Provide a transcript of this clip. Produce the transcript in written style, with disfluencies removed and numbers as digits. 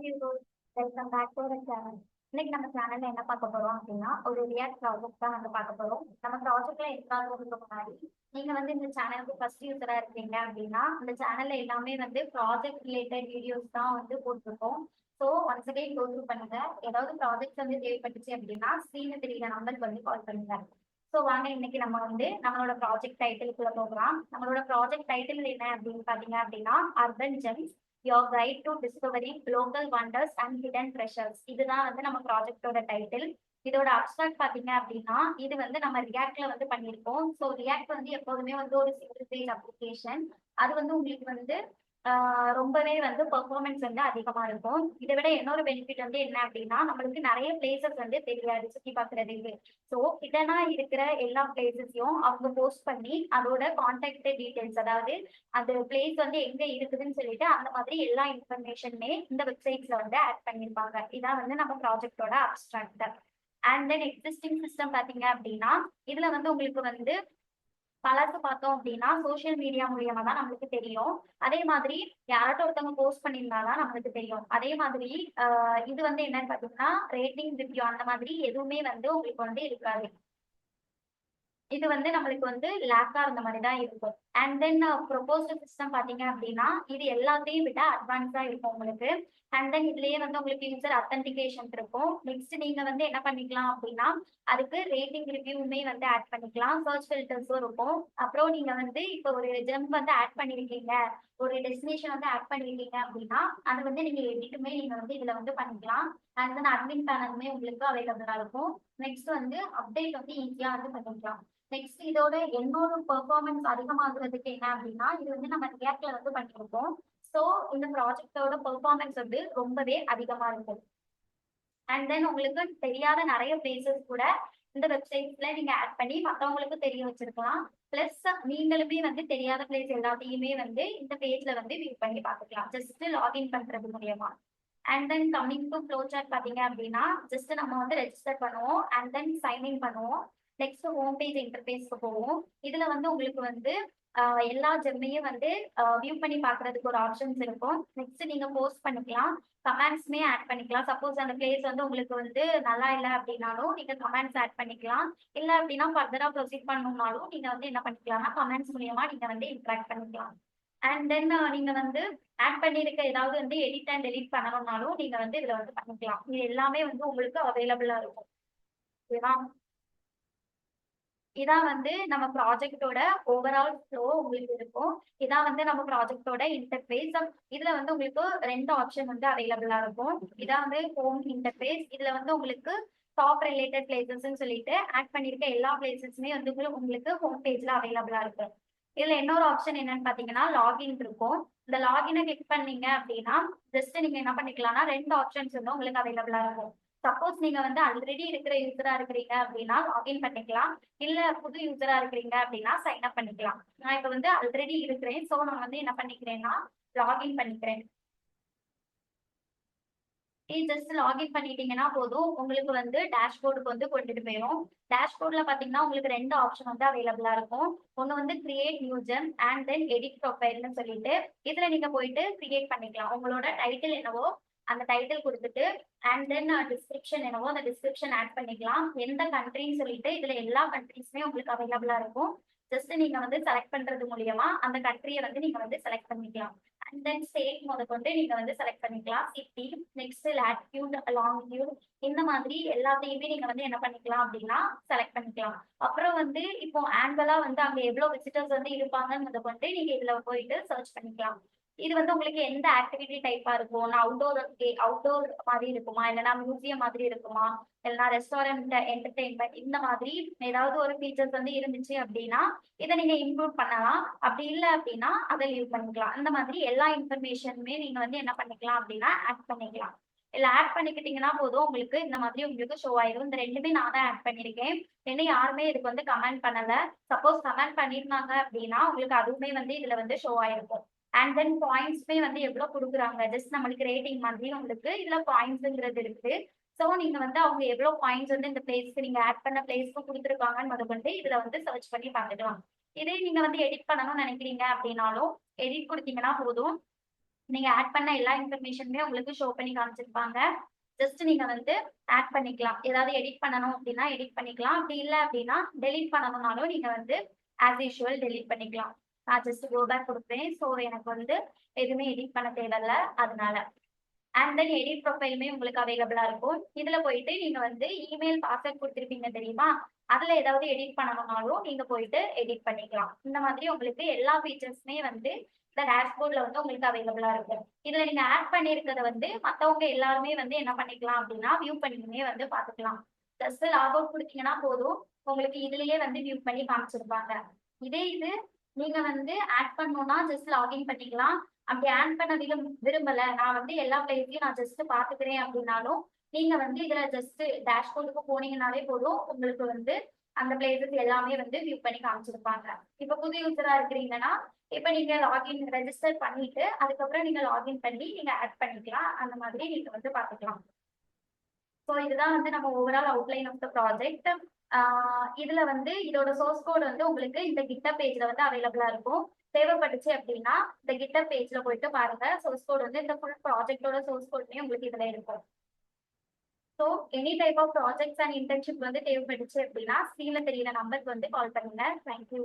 Welcome back to channel. இன்னைக்கு நம்ம சேனல்ல என்ன பார்க்க போறோம் அப்படின்னா ஒரு ரியாக்ட் ப்ராஜெக்ட் தான் வந்து பார்க்க போறோம். நம்ம ப்ராஜெக்ட்ல எதுக்காகிறதுக்கு முன்னாடி நீங்க வந்து இந்த சேனலுக்கு ஃபர்ஸ்ட் யூஸரா இருக்கீங்க அப்படின்னா இந்த சேனல்ல எல்லாமே வந்து ப்ராஜெக்ட் ரிலேட்டட் வீடியோஸ் தான் வந்து போட்டிருக்கோம். So once again go through பண்ணுங்க. ஏதாவது ப்ராஜெக்ட் வந்து தேவைப்பட்டுச்சு அப்படின்னா ஸ்க்ரீன்ல தெரியுற நம்பருக்கு வந்து கால் பண்ணுங்க. ஸோ வாங்க இன்னைக்கு நம்ம வந்து நம்மளோட ப்ராஜெக்ட் டைட்டிலுக்குள்ள போகலாம். நம்மளோட ப்ராஜெக்ட் டைட்டில் என்ன அப்படின்னு பாத்தீங்க அப்படின்னா urban gems your guide to discovering local wonders and hidden treasures. இதுதான் வந்து நம்ம ப்ராஜெக்டோட டைட்டில். இதோட அப்ஸ்ட்ராக்ட் பாத்தீங்க அப்படின்னா இது வந்து நம்ம ரியாக்ட்ல வந்து பண்ணியிருக்கோம். ஸோ ரியாக்ட் வந்து எப்போதுமே வந்து ஒரு சிங்கிள் பேஜ் அப்ளிகேஷன். அது வந்து உங்களுக்கு வந்து ரொம்பவே வந்து பெர்ஃபார்மன்ஸ் வந்து அதிகமா இருக்கும். இதை விட இன்னொரு பெனிஃபிட் வந்து என்ன அப்படின்னா நம்மளுக்கு நிறைய பிளேசஸ் வந்து தெரியாது சுத்தி பார்க்கறதுக்கு. ஸோ இதனா இருக்கிற எல்லா பிளேசஸையும் அவங்க போஸ்ட் பண்ணி அதோட கான்டாக்ட் டீடைல்ஸ், அதாவது அந்த பிளேஸ் வந்து எங்க இருக்குதுன்னு சொல்லிட்டு அந்த மாதிரி எல்லா இன்ஃபர்மேஷனுமே இந்த வெப்சைட்ஸ்ல வந்து ஆட் பண்ணியிருப்பாங்க. இதான் வந்து நம்ம ப்ராஜெக்டோட abstract. And then existing system பாத்தீங்க அப்படின்னா இதுல வந்து உங்களுக்கு வந்து பலருக்கு பார்த்தோம் அப்படின்னா சோசியல் மீடியா மூலியமா தான் நம்மளுக்கு தெரியும். அதே மாதிரி யாராட்டும் ஒருத்தவங்க போஸ்ட் பண்ணியிருந்தாதான் நம்மளுக்கு தெரியும். அதே மாதிரி இது வந்து என்னன்னு பாத்தீங்கன்னா ரேட்டிங் ரிவ்யூ அந்த மாதிரி எதுவுமே வந்து உங்களுக்கு வந்து இருக்காது. இது வந்து நம்மளுக்கு வந்து லேக்கா இருந்த மாதிரி தான் இருக்கும். அண்ட் தென் ப்ரொபோஸ்ட் சிஸ்டம் பாத்தீங்க அப்படின்னா இது எல்லாத்தையும் விட அட்வான்ஸா இருக்கும் உங்களுக்கு. அண்ட் தென் இதுலயே வந்து உங்களுக்கு யூசர் அத்தன்டிகேஷன் இருக்கும். நெக்ஸ்ட் நீங்க வந்து என்ன பண்ணிக்கலாம் அப்படின்னா அதுக்கு ரேட்டிங் ரிவ்யூமே வந்து ஆட் பண்ணிக்கலாம். சர்ச் ஃபில்டர்ஸும் இருக்கும். அப்புறம் நீங்க வந்து இப்போ ஒரு ஜெம் வந்து ஆட் பண்ணிருக்கீங்க, ஒரு டெஸ்டினேஷன் வந்து ஆட் பண்ணிருக்கீங்க அப்படின்னா அது வந்து நீங்க எடிட்டுமே நீங்க வந்து இதுல வந்து பண்ணிக்கலாம். அண்ட் தென் அட்மின் பேனலுமே உங்களுக்கு அவைலபிளா இருக்கும். நெக்ஸ்ட் வந்து அப்டேட் வந்து ஈஸியா வந்து பண்ணிக்கலாம். நெக்ஸ்ட் இதோட என்னோட பெர்ஃபார்மன்ஸ் அதிகமாகிறதுக்கு என்ன அப்படின்னா இது வந்து நம்ம ரியாக்ட்ல வந்து பண்ணிருக்கோம். ஸோ இந்த ப்ராஜெக்டோட பெர்ஃபார்மன்ஸ் வந்து ரொம்பவே அதிகமா இருக்கும். அண்ட் தென் உங்களுக்கு தெரியாத நிறைய பிளேசஸ் கூட இந்த வெப்சைட்ஸ்ல நீங்க ஆட் பண்ணி மற்றவங்களுக்கு தெரிய வச்சிருக்கலாம். பிளஸ் நீங்களுமே வந்து தெரியாத பிளேஸ் எல்லாத்தையுமே வந்து இந்த பேஜ்ல வந்து வியூ பண்ணி பார்த்துக்கலாம் ஜஸ்ட் லாகின் பண்றது மூலியமா. And then coming to flow chart பாத்தீங்க அப்படின்னா ஜஸ்ட் நம்ம வந்து ரெஜிஸ்டர் பண்ணுவோம் அண்ட் தென் சைன்இன் பண்ணுவோம். நெக்ஸ்ட் ஹோம் பேஜ் இன்டர்ஃபேஸ்க்கு போவோம். இதுல வந்து உங்களுக்கு வந்து எல்லா ஜெம்மையும் வந்து வியூ பண்ணி பாக்குறதுக்கு ஒரு ஆப்ஷன்ஸ் இருக்கும். நெக்ஸ்ட் நீங்க போஸ்ட் பண்ணிக்கலாம், கமெண்ட்ஸ்மே ஆட் பண்ணிக்கலாம். சப்போஸ் அந்த பிளேஸ் வந்து உங்களுக்கு வந்து நல்லா இல்லை அப்படின்னாலும் நீங்க கமெண்ட்ஸ் ஆட் பண்ணிக்கலாம். இல்ல அப்படின்னா ஃபர்தரா ப்ரொசீட் பண்ணணும்னாலும் நீங்க வந்து என்ன பண்ணிக்கலாம்னா கமெண்ட்ஸ் மூலியமா நீங்க வந்து இன்ட்ராக்ட் பண்ணிக்கலாம். அண்ட் தென் நீங்க வந்து ஆட் பண்ணிருக்க ஏதாவது வந்து எடிட் அண்ட் டெலிட் பண்ணணும்னாலும் நீங்க வந்து இதுல வந்து பண்ணிக்கலாம். இது எல்லாமே வந்து உங்களுக்கு அவைலபிளா இருக்கும். ஓகேவா? இதான் வந்து நம்ம ப்ராஜெக்டோட ஓவரால் ஃப்ளோ உங்களுக்கு இருக்கும். இதான் வந்து நம்ம ப்ராஜெக்டோட இன்டர்ஃபேஸ். இதுல வந்து உங்களுக்கு ரெண்டு ஆப்ஷன் வந்து அவைலபிளா இருக்கும். இதான் வந்து ஹோம் இன்டர்ஃபேஸ். இதுல வந்து உங்களுக்கு டாப் ரிலேட்டட் பிளேசஸ் சொல்லிட்டு ஆட் பண்ணிருக்க எல்லா பிளேசஸுமே வந்து உங்களுக்கு ஹோம் பேஜ்ல அவைலபிளா இருக்கு. இதுல இன்னொரு ஆப்ஷன் என்னன்னு பாத்தீங்கன்னா லாகின் இருக்கும். இந்த லாகினை கிளிக் பண்ணீங்க அப்படின்னா ஜஸ்ட் நீங்க என்ன பண்ணிக்கலாம்னா ரெண்டு ஆப்ஷன்ஸ் வந்து உங்களுக்கு அவைலபிளா இருக்கும். சப்போஸ் நீங்க வந்து ஆல்ரெடி இருக்கிற யூசரா இருக்கிறீங்க அப்படின்னா லாகின் பண்ணிக்கலாம். இல்ல புது யூசரா இருக்கிறீங்க அப்படின்னா சைன் அப் பண்ணிக்கலாம். நான் இப்ப வந்து ஆல்ரெடி இருக்கிறேன். சோ நான் வந்து என்ன பண்ணிக்கிறேன்னா லாகின் பண்ணிக்கிறேன். ஜஸ்ட் லாகின் பண்ணிட்டீங்கன்னா போதும் உங்களுக்கு வந்து டேஷ்போர்டுக்கு வந்து கொண்டுட்டு போயிடும். டேஷ்போர்ட்ல பாத்தீங்கன்னா உங்களுக்கு ரெண்டு ஆப்ஷன் வந்து அவைலபிளா இருக்கும். ஒன்னு வந்து create new gem and then edit ப்ரொஃபைல்னு சொல்லிட்டு இதுல நீங்க போயிட்டு கிரியேட் பண்ணிக்கலாம். உங்களோட டைட்டில் என்னவோ அந்த டைட்டில் கொடுத்துட்டு அண்ட் தென் டிஸ்கிரிப்ஷன் என்னவோ அந்த டிஸ்கிரிப்ஷன் ஆட் பண்ணிக்கலாம். எந்த கண்ட்ரின்னு சொல்லிட்டு இதுல எல்லா கண்ட்ரிஸுமே உங்களுக்கு அவைலபிளா இருக்கும். ஜஸ்ட் நீங்க வந்து செலக்ட் பண்றது மூலியமா அந்த கண்ட்ரியை வந்து நீங்க வந்து செலக்ட் பண்ணிக்கலாம். அண்ட் தென் ஸ்டேட் முதற்கொண்டு நீங்க வந்து செலக்ட் பண்ணிக்கலாம். சிட்டி, நெக்ஸ்ட் லாட்டிடியூட், லாங்கிடியூட், இந்த மாதிரி எல்லாத்தையுமே நீங்க வந்து என்ன பண்ணிக்கலாம் அப்படின்னா செலக்ட் பண்ணிக்கலாம். அப்புறம் வந்து இப்போ ஆனுவலா வந்து அங்க எவ்வளவு விசிட்டர்ஸ் வந்து இருப்பாங்கன்னு முதற்கொண்டு நீங்க இதுல போயிட்டு சர்ச் பண்ணிக்கலாம். இது வந்து உங்களுக்கு எந்த ஆக்டிவிட்டி டைப்பா இருக்கும்? நான் அவுட்டோர் மாதிரி இருக்குமா, இல்லைன்னா மியூசியம் மாதிரி இருக்குமா, இல்லைன்னா ரெஸ்டாரண்ட் என்டர்டெயின்மெண்ட், இந்த மாதிரி ஏதாவது ஒரு ஃபீச்சர்ஸ் வந்து இருந்துச்சு அப்படின்னா இதை நீங்க இன்க்ளூட் பண்ணலாம். அப்படி இல்லை அப்படின்னா அதை லீவ் பண்ணிக்கலாம். இந்த மாதிரி எல்லா இன்ஃபர்மேஷனுமே நீங்க வந்து என்ன பண்ணிக்கலாம் அப்படின்னா ஆட் பண்ணிக்கலாம். இல்ல ஆட் பண்ணிக்கிட்டீங்கன்னா போதும் உங்களுக்கு இந்த மாதிரி உங்களுக்கு ஷோ ஆயிடும். இந்த ரெண்டுமே நான் தான் ஆட் பண்ணிருக்கேன். என்ன யாருமே இதுக்கு வந்து கமெண்ட் பண்ணல. சப்போஸ் கமெண்ட் பண்ணிருந்தாங்க அப்படின்னா உங்களுக்கு அதுவுமே வந்து இதுல வந்து ஷோ ஆயிருக்கும். அண்ட் தென் பாயிண்ட்ஸ்மே வந்து எவ்வளவு கொடுக்குறாங்க ஜஸ்ட் நம்மளுக்கு ரேட்டிங் மாதிரி உங்களுக்கு இதுல பாயிண்ட்ஸ்ங்கிறது இருக்கு. சோ நீங்க வந்து அவங்க எவ்வளவு பாயிண்ட்ஸ் வந்து இந்த பிளேஸ்க்கு நீங்க ஆட் பண்ண பிளேஸ்க்கு கொடுத்துருக்காங்கன்னு முதற்கொண்டு இதுல வந்து சர்ச் பண்ணி பார்த்துக்கலாம். இதே நீங்க வந்து எடிட் பண்ணணும்னு நினைக்கிறீங்க அப்படின்னாலும் எடிட் கொடுத்தீங்கன்னா போதும். நீங்க ஆட் பண்ண எல்லா இன்ஃபர்மேஷனுமே உங்களுக்கு ஷோ பண்ணி காமிச்சிருப்பாங்க. ஜஸ்ட் நீங்க வந்து ஆட் பண்ணிக்கலாம். ஏதாவது எடிட் பண்ணணும் அப்படின்னா எடிட் பண்ணிக்கலாம். அப்படி இல்ல அப்படின்னா டெலீட் பண்ணணும்னாலும் நீங்க வந்து ஆஸ் யூசுவல் டெலீட் பண்ணிக்கலாம். நான் ஜஸ்ட் கோ பேக் குடுப்பேன். ஸோ எனக்கு வந்து எதுவுமே எடிட் பண்ண தேவையில்ல அதனால. அண்ட் தென் எடிட் ப்ரொஃபைலுமே உங்களுக்கு அவைலபிளா இருக்கும். இதுல போயிட்டு நீங்க வந்து இமெயில் பாஸ்வேர்ட் கொடுத்திருப்பீங்க தெரியுமா? அதுல ஏதாவது எடிட் பண்ணணும்னாலும் நீங்க போயிட்டு எடிட் பண்ணிக்கலாம். இந்த மாதிரி உங்களுக்கு எல்லா ஃபீச்சர்ஸுமே வந்து இந்த டேஷ்போர்ட்ல வந்து உங்களுக்கு அவைலபிளா இருக்கும். இதுல நீங்க ஆட் பண்ணியிருக்கிறத வந்து மத்தவங்க எல்லாருமே வந்து என்ன பண்ணிக்கலாம் அப்படின்னா வியூ பண்ணியுமே வந்து பாத்துக்கலாம். ஜஸ்ட் லாக் அவுட் கொடுத்தீங்கன்னா போதும், உங்களுக்கு இதுலயே வந்து வியூ பண்ணி காமிச்சிருப்பாங்க. இதே இது நீங்க வந்து ஆட் பண்ணணும்னா ஜஸ்ட் லாகின் பண்ணிக்கலாம். அப்படி ஆட் பண்ண விரும்பல, நான் வந்து எல்லா பிளேஸையும் நான் ஜஸ்ட் பாத்துக்கிறேன் அப்படின்னாலும் நீங்க வந்து இதுல ஜஸ்ட் டேஷ்போர்டுக்கு போனீங்கன்னாலே போதும், உங்களுக்கு வந்து அந்த பிளேசஸ் எல்லாமே வந்து வியூ பண்ணி காமிச்சிருப்பாங்க. இப்ப புது யூசரா இருக்கிறீங்கன்னா இப்ப நீங்க லாகின் ரெஜிஸ்டர் பண்ணிட்டு அதுக்கப்புறம் நீங்க லாகின் பண்ணி நீங்க ஆட் பண்ணிக்கலாம். அந்த மாதிரி நீங்க வந்து பாத்துக்கலாம். ஸோ இதுதான் வந்து நம்ம overall outline of the project. இதுல வந்து இதோட சோர்ஸ் கோட் வந்து உங்களுக்கு இந்த கிட்டப் பேஜ்ல வந்து அவைலபிளா இருக்கும். தேவைப்பட்டுச்சு அப்படின்னா இந்த கிட்டப் பேஜ்ல போயிட்டு பாருங்க. சோர்ஸ் கோட் வந்து இந்த ஃபுல் ப்ராஜெக்டோட சோர்ஸ் கோட்மே உங்களுக்கு இதுல இருக்கும். So any type of projects and internship வந்து தேவைப்பட்டுச்சு அப்படின்னா ஸ்க்ரீன்ல தெரியுற நம்பருக்கு வந்து கால் பண்ணுங்க. தேங்க்யூ.